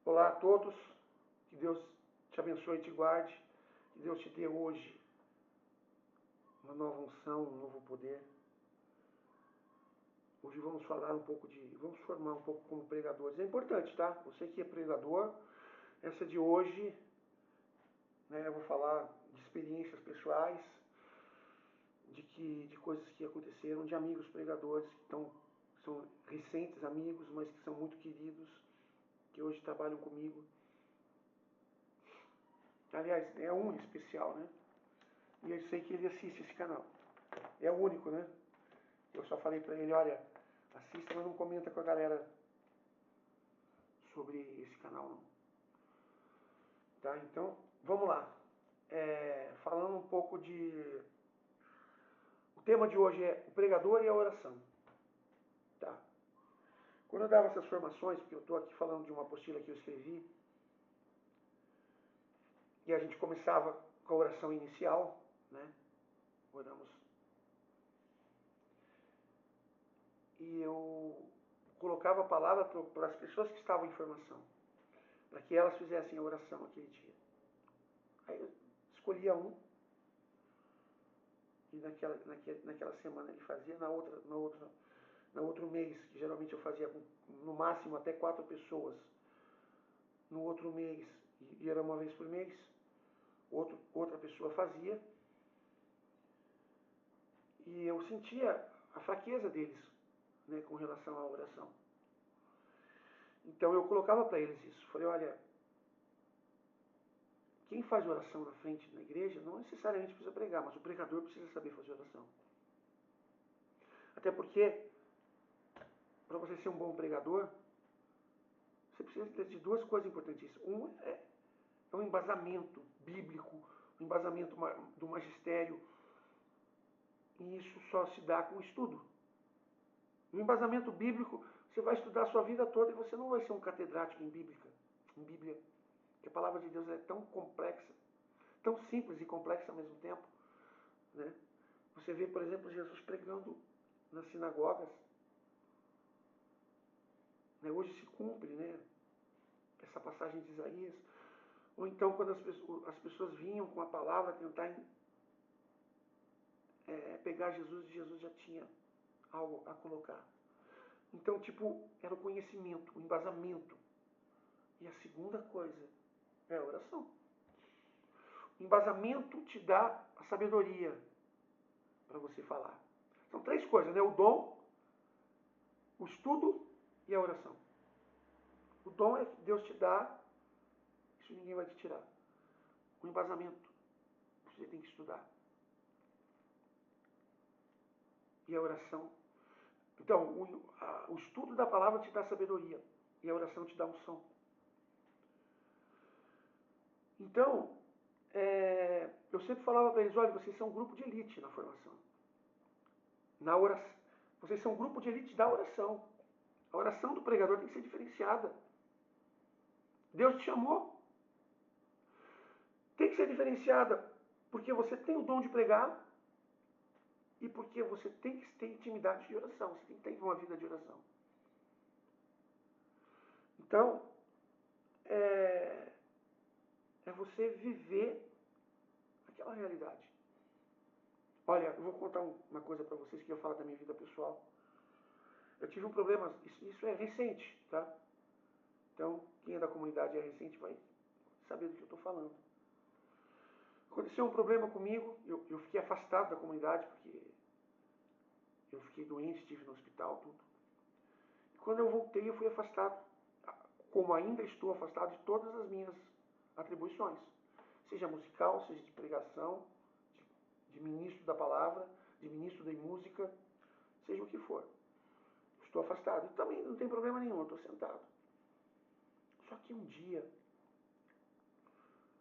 Olá a todos, que Deus te abençoe e te guarde, que Deus te dê hoje uma nova unção, um novo poder. Hoje vamos falar um pouco vamos formar um pouco como pregadores. É importante, tá? Você que é pregador, essa de hoje, né, eu vou falar de experiências pessoais, de coisas que aconteceram, de amigos pregadores são recentes amigos, mas que são muito queridos, que hoje trabalham comigo. Aliás, é um em especial, né? E eu sei que ele assiste esse canal. É o único, né? Eu só falei pra ele, olha, assista, mas não comenta com a galera sobre esse canal, não. Tá? Então, vamos lá. Falando um pouco de... O tema de hoje é o pregador e a oração. Tá? Quando eu dava essas formações, porque eu estou aqui falando de uma apostila que eu escrevi, e a gente começava com a oração inicial, né? Oramos. E eu colocava a palavra para as pessoas que estavam em formação, para que elas fizessem a oração aquele dia. Aí eu escolhia um, e naquela semana ele fazia, no outro mês, que geralmente eu fazia com, no máximo até 4 pessoas, no outro mês, e era uma vez por mês, outra pessoa fazia, e eu sentia a fraqueza deles, né, com relação à oração. Então eu colocava para eles isso. Falei, olha, quem faz oração na frente na igreja não necessariamente precisa pregar, mas o pregador precisa saber fazer oração. Até porque, para você ser um bom pregador, você precisa de duas coisas importantíssimas. É um embasamento bíblico, um embasamento do magistério. E isso só se dá com estudo. No embasamento bíblico, você vai estudar a sua vida toda e você não vai ser um catedrático em Bíblia. Porque a palavra de Deus é tão complexa, tão simples e complexa ao mesmo tempo. Né? Você vê, por exemplo, Jesus pregando nas sinagogas. Né? Hoje se cumpre, né, essa passagem de Isaías. Ou então, quando as pessoas vinham com a palavra tentar pegar Jesus, e Jesus já tinha algo a colocar. Então, tipo, era o conhecimento, o embasamento. E a segunda coisa é a oração. O embasamento te dá a sabedoria para você falar. São três coisas, né? O dom, o estudo e a oração. O dom é que Deus te dá, isso ninguém vai te tirar. O embasamento, você tem que estudar. E a oração. Então, o estudo da palavra te dá sabedoria. E a oração te dá unção. Então, eu sempre falava para eles, olha, vocês são um grupo de elite na formação. Na oração. Vocês são um grupo de elite da oração. A oração do pregador tem que ser diferenciada. Deus te chamou. Tem que ser diferenciada porque você tem o dom de pregar e porque você tem que ter intimidade de oração. Você tem que ter uma vida de oração. Então, é, é você viver aquela realidade. Olha, eu vou contar uma coisa para vocês que eu falo da minha vida pessoal. Eu tive um problema, isso é recente, tá? Então, quem é da comunidade é recente vai saber do que eu estou falando. Aconteceu um problema comigo, eu fiquei afastado da comunidade porque eu fiquei doente, estive no hospital, tudo. E quando eu voltei, eu fui afastado, como ainda estou afastado de todas as minhas atribuições. Seja musical, seja de pregação, de ministro da palavra, de ministro da música, seja o que for. Estou afastado. E também não tem problema nenhum, eu estou sentado. Só que um dia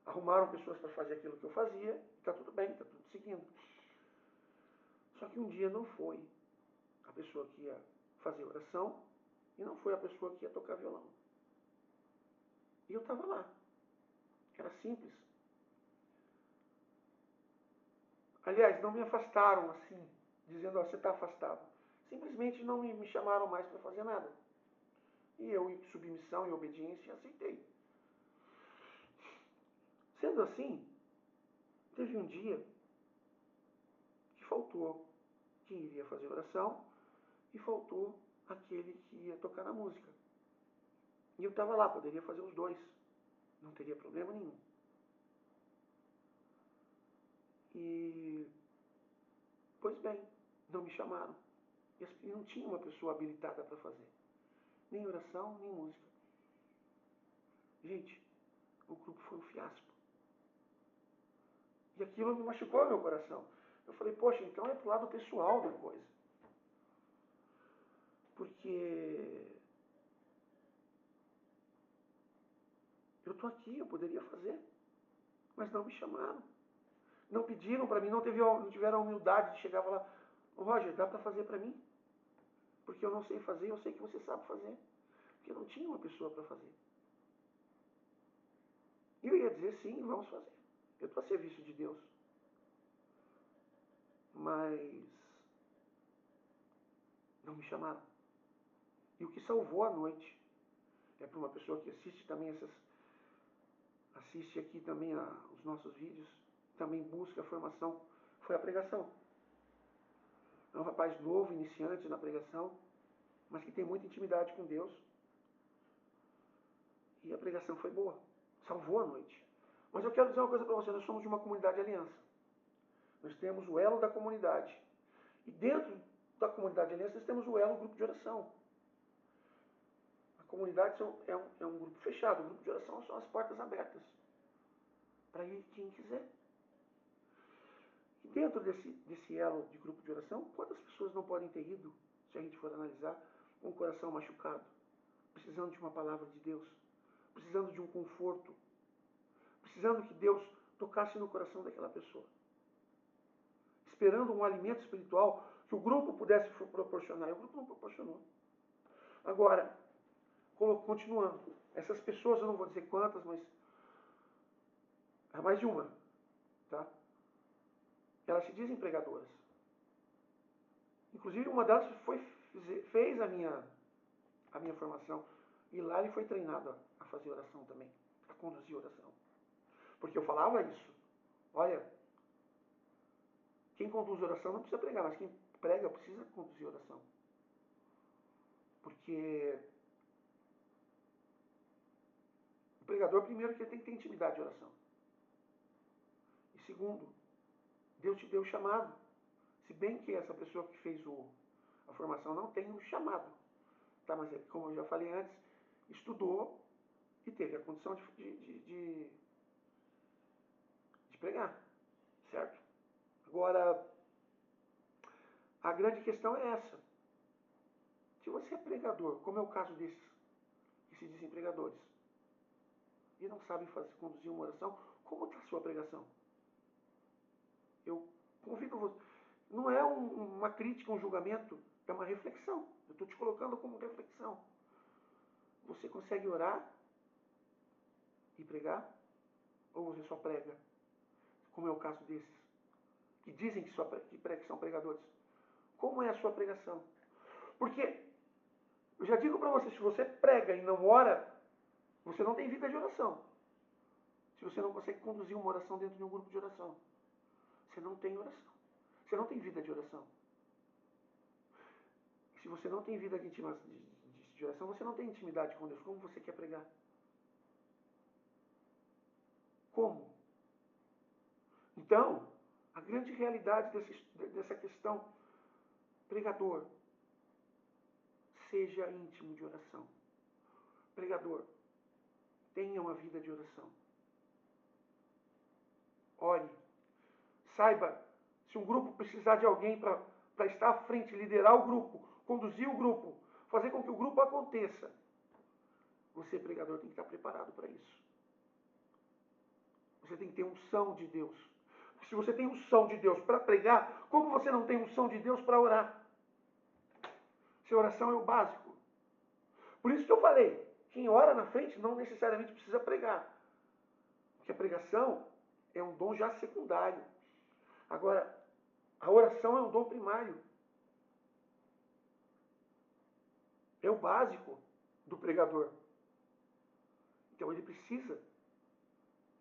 arrumaram pessoas para fazer aquilo que eu fazia, e está tudo bem, está tudo seguindo. Só que um dia não foi a pessoa que ia fazer oração e não foi a pessoa que ia tocar violão. E eu estava lá. Era simples. Aliás, não me afastaram assim, dizendo, ó, você está afastado. Simplesmente não me chamaram mais para fazer nada. E eu, em submissão e obediência, aceitei. Sendo assim, teve um dia que faltou quem iria fazer oração e faltou aquele que ia tocar na música. E eu estava lá, poderia fazer os dois. Não teria problema nenhum. E, pois bem, não me chamaram. E não tinha uma pessoa habilitada para fazer. Nem oração, nem música. Gente, o grupo foi um fiasco. E aquilo me machucou meu coração. Eu falei, poxa, então é pro lado pessoal da coisa. Porque eu tô aqui, eu poderia fazer. Mas não me chamaram. Não pediram para mim, não tiveram a humildade de chegar e falar, Roger, dá para fazer para mim? Porque eu não sei fazer, eu sei que você sabe fazer. Porque não tinha uma pessoa para fazer. E eu ia dizer, sim, vamos fazer. Eu estou a serviço de Deus. Mas não me chamaram. E o que salvou a noite é para uma pessoa que assiste também assiste aqui também os nossos vídeos, também busca a formação, foi a pregação. É um rapaz novo, iniciante na pregação, mas que tem muita intimidade com Deus. E a pregação foi boa, salvou a noite. Mas eu quero dizer uma coisa para você, nós somos de uma comunidade de aliança. Nós temos o elo da comunidade. E dentro da comunidade de aliança nós temos o elo, o grupo de oração. A comunidade é um grupo fechado, o grupo de oração são as portas abertas para ir quem quiser. E dentro desse elo de grupo de oração, quantas pessoas não podem ter ido, se a gente for analisar, com o coração machucado, precisando de uma palavra de Deus, precisando de um conforto, precisando que Deus tocasse no coração daquela pessoa, esperando um alimento espiritual que o grupo pudesse proporcionar. E o grupo não proporcionou. Agora, continuando, essas pessoas, eu não vou dizer quantas, mas é mais de uma, tá? Elas se dizem pregadoras. Inclusive, uma delas fez a minha formação. E lá ele foi treinado a fazer oração também, a conduzir oração. Porque eu falava isso. Olha, quem conduz oração não precisa pregar, mas quem prega precisa conduzir oração. Porque o pregador, primeiro, que ele tem que ter intimidade de oração. E segundo, Deus te deu o chamado. Se bem que essa pessoa que fez a formação não tem um chamado. Tá? Mas, como eu já falei antes, estudou e teve a condição de pregar. Certo? Agora, a grande questão é essa. Se você é pregador, como é o caso desses que se dizem pregadores, e não sabem conduzir uma oração, como está a sua pregação? Eu convido você. Não é uma crítica, um julgamento, é uma reflexão. Eu estou te colocando como reflexão. Você consegue orar e pregar? Ou você só prega? Como é o caso desses, que dizem que são pregadores. Como é a sua pregação? Porque, eu já digo para você, se você prega e não ora, você não tem vida de oração. Se você não consegue conduzir uma oração dentro de um grupo de oração, você não tem oração. Você não tem vida de oração. Se você não tem vida de oração, você não tem intimidade com Deus. Como você quer pregar? Como? Então, a grande realidade dessa questão, pregador, seja íntimo de oração. Pregador, tenha uma vida de oração. Ore. Saiba, se um grupo precisar de alguém para estar à frente, liderar o grupo, conduzir o grupo, fazer com que o grupo aconteça, você, pregador, tem que estar preparado para isso. Você tem que ter unção de Deus. Se você tem unção de Deus para pregar, como você não tem unção de Deus para orar? Se oração é o básico. Por isso que eu falei, quem ora na frente não necessariamente precisa pregar. Porque a pregação é um dom já secundário. Agora, a oração é um dom primário. É o básico do pregador. Então ele precisa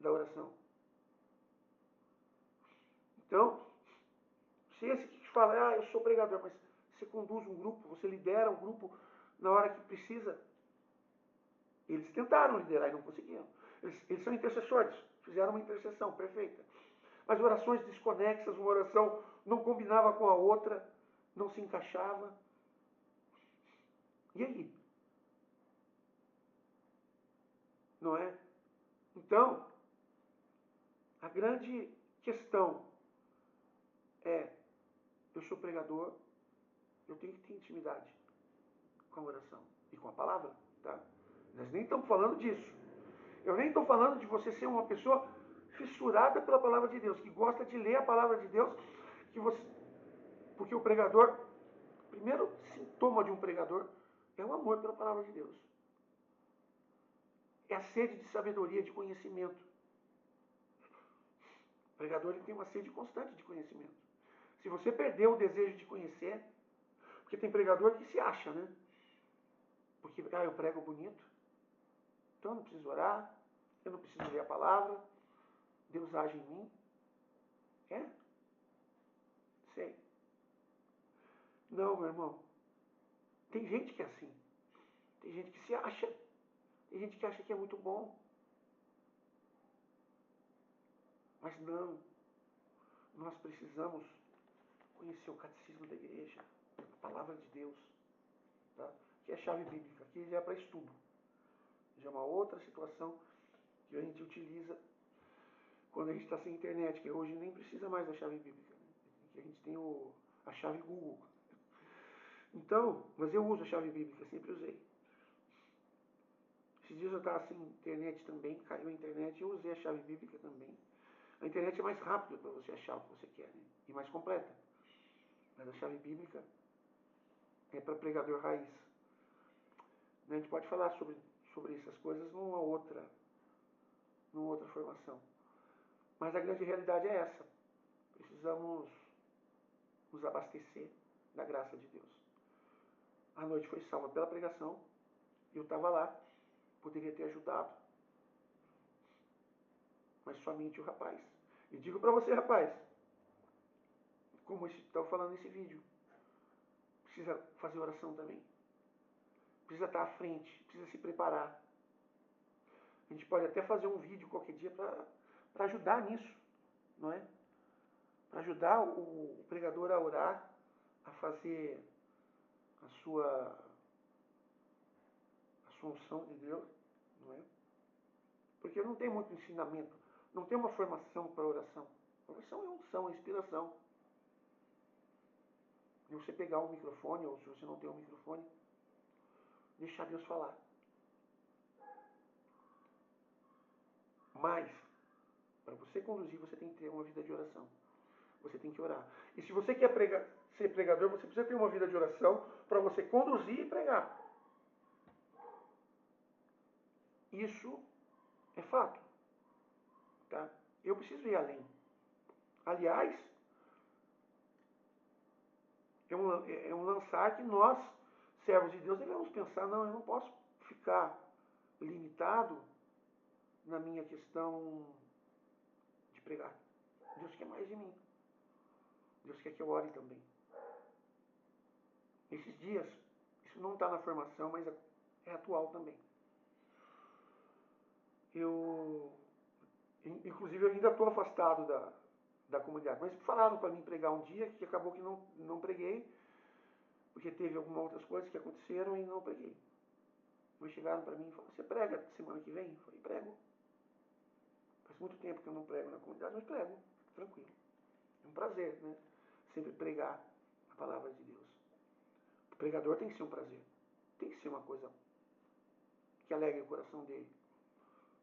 da oração. Então, se esse que te fala, eu sou pregador, mas você conduz um grupo, você lidera um grupo na hora que precisa. Eles tentaram liderar e não conseguiram. Eles são intercessores, fizeram uma intercessão perfeita. Mas orações desconexas, uma oração não combinava com a outra, não se encaixava. E aí? Não é? Então, a grande questão é, eu sou pregador, eu tenho que ter intimidade com a oração e com a palavra, tá? Nós nem estamos falando disso. Eu nem estou falando de você ser uma pessoa fissurada pela palavra de Deus, que gosta de ler a palavra de Deus, que você, porque o pregador, primeiro sintoma de um pregador é o amor pela palavra de Deus. É a sede de sabedoria, de conhecimento. O pregador ele tem uma sede constante de conhecimento. Se você perdeu o desejo de conhecer, porque tem pregador que se acha, né? Porque, eu prego bonito, então eu não preciso orar, eu não preciso ler a palavra, Deus age em mim. É? Sei. Não, meu irmão. Tem gente que é assim. Tem gente que se acha. Tem gente que acha que é muito bom. Mas não. Nós precisamos conhecer o catecismo da igreja, a palavra de Deus, tá? Que é a chave bíblica. Aqui já é para estudo. Já é uma outra situação que a gente utiliza quando a gente está sem internet, que hoje nem precisa mais da chave bíblica. Né? Que a gente tem a chave Google. Então, mas eu uso a chave bíblica, sempre usei. Esses dias eu estava sem internet também, caiu a internet e eu usei a chave bíblica também. A internet é mais rápida para você achar o que você quer, né? E mais completa. Mas a chave bíblica é para pregador raiz. A gente pode falar sobre essas coisas numa outra formação. Mas a grande realidade é essa. Precisamos nos abastecer da graça de Deus. A noite foi salva pela pregação. Eu estava lá. Poderia ter ajudado. Mas somente o rapaz. E digo para você, rapaz, como estou falando nesse vídeo, precisa fazer oração também. Precisa estar à frente, precisa se preparar. A gente pode até fazer um vídeo qualquer dia para ajudar nisso, não é? Para ajudar o pregador a orar, a fazer a sua unção de Deus, não é? Porque não tem muito ensinamento, não tem uma formação para oração. Oração é unção, é inspiração. E você pegar um microfone, ou se você não tem um microfone, deixar Deus falar. Mas, para você conduzir, você tem que ter uma vida de oração. Você tem que orar. E se você quer ser pregador, você precisa ter uma vida de oração para você conduzir e pregar. Isso é fato. Tá? Eu preciso ir além. Aliás, é um lançar que nós, servos de Deus, devemos pensar, não, eu não posso ficar limitado na minha questão de pregar. Deus quer mais de mim. Deus quer que eu ore também. Esses dias, isso não está na formação, mas é atual também. Inclusive, eu ainda estou afastado da comunidade. Mas falaram para mim pregar um dia, que acabou que não preguei, porque teve algumas outras coisas que aconteceram e não preguei. Mas chegaram para mim e falaram, você prega semana que vem? Eu falei, prego. Faz muito tempo que eu não prego na comunidade, mas prego, tranquilo. É um prazer, né? Sempre pregar a palavra de Deus. O pregador tem que ser um prazer. Tem que ser uma coisa que alegre o coração dele.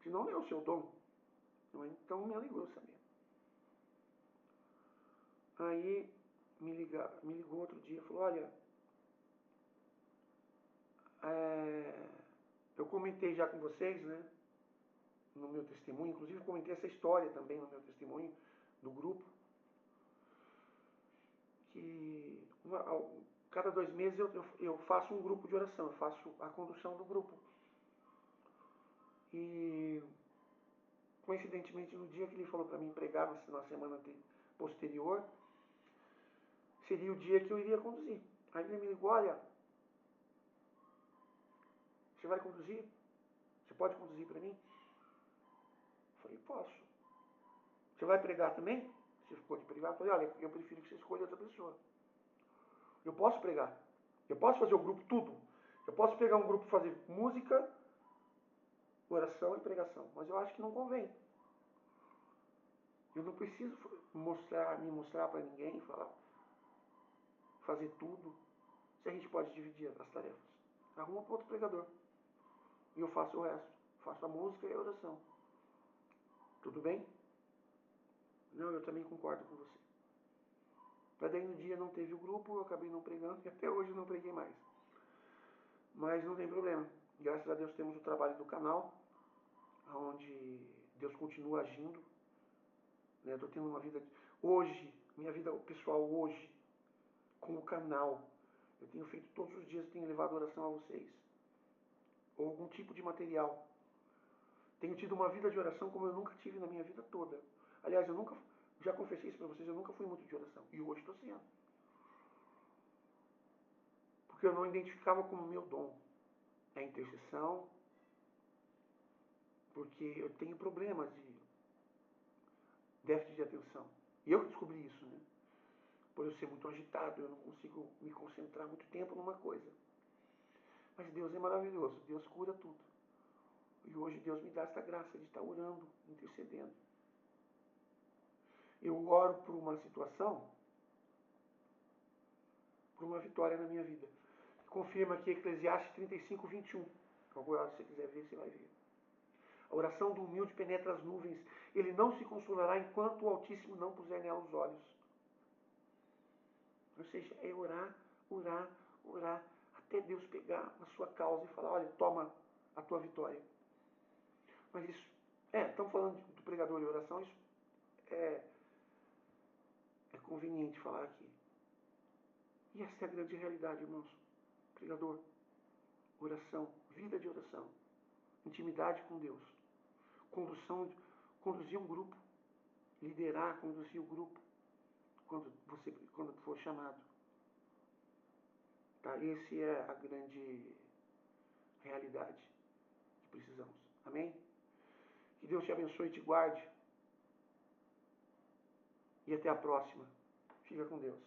Senão não é o seu dom. Não é? Então me alegrou saber. Aí me ligou outro dia e falou, olha, eu comentei já com vocês, né, no meu testemunho, inclusive comentei essa história também no meu testemunho do grupo, que Cada 2 meses eu faço um grupo de oração, eu faço a condução do grupo. E coincidentemente no dia que ele falou para mim pregar na semana posterior, seria o dia que eu iria conduzir. Aí ele me ligou, olha, você vai conduzir? Você pode conduzir para mim? Eu falei, posso. Você vai pregar também? Você ficou de pregar? Eu falei, olha, eu prefiro que você escolha outra pessoa. Eu posso pregar. Eu posso fazer o grupo tudo. Eu posso pegar um grupo e fazer música, oração e pregação. Mas eu acho que não convém. Eu não preciso me mostrar para ninguém, fazer tudo. Se a gente pode dividir as tarefas. Arruma para outro pregador. E eu faço o resto. Faço a música e a oração. Tudo bem? Não, eu também concordo com você. Para daí no dia não teve o grupo, eu acabei não pregando e até hoje não preguei mais. Mas não tem problema. Graças a Deus temos o trabalho do canal, onde Deus continua agindo. Né? Eu tô tendo uma vida hoje, minha vida pessoal hoje, com o canal. Eu tenho feito todos os dias, tenho levado oração a vocês. Ou algum tipo de material. Tenho tido uma vida de oração como eu nunca tive na minha vida toda. Aliás, eu nunca, já confessei isso para vocês, eu nunca fui muito de oração. E hoje estou sendo. Porque eu não identificava como meu dom a intercessão, porque eu tenho problemas de déficit de atenção. E eu que descobri isso, né? Por eu ser muito agitado, eu não consigo me concentrar muito tempo numa coisa. Mas Deus é maravilhoso, Deus cura tudo. E hoje Deus me dá esta graça de estar orando, intercedendo. Eu oro por uma situação, por uma vitória na minha vida. Confirma aqui Eclesiastes 35, 21. Agora, se você quiser ver, você vai ver. A oração do humilde penetra as nuvens. Ele não se consolará enquanto o Altíssimo não puser nela os olhos. Ou seja, é orar, orar, orar, até Deus pegar a sua causa e falar, olha, toma a tua vitória. Mas isso, estamos falando do pregador e oração, isso é conveniente falar aqui. E essa é a grande realidade, irmãos. Pregador, oração, vida de oração, intimidade com Deus, conduzir um grupo, liderar, conduzir o grupo, quando for chamado. Tá? Esse é a grande realidade que precisamos. Amém? Que Deus te abençoe e te guarde. E até a próxima. Fica com Deus.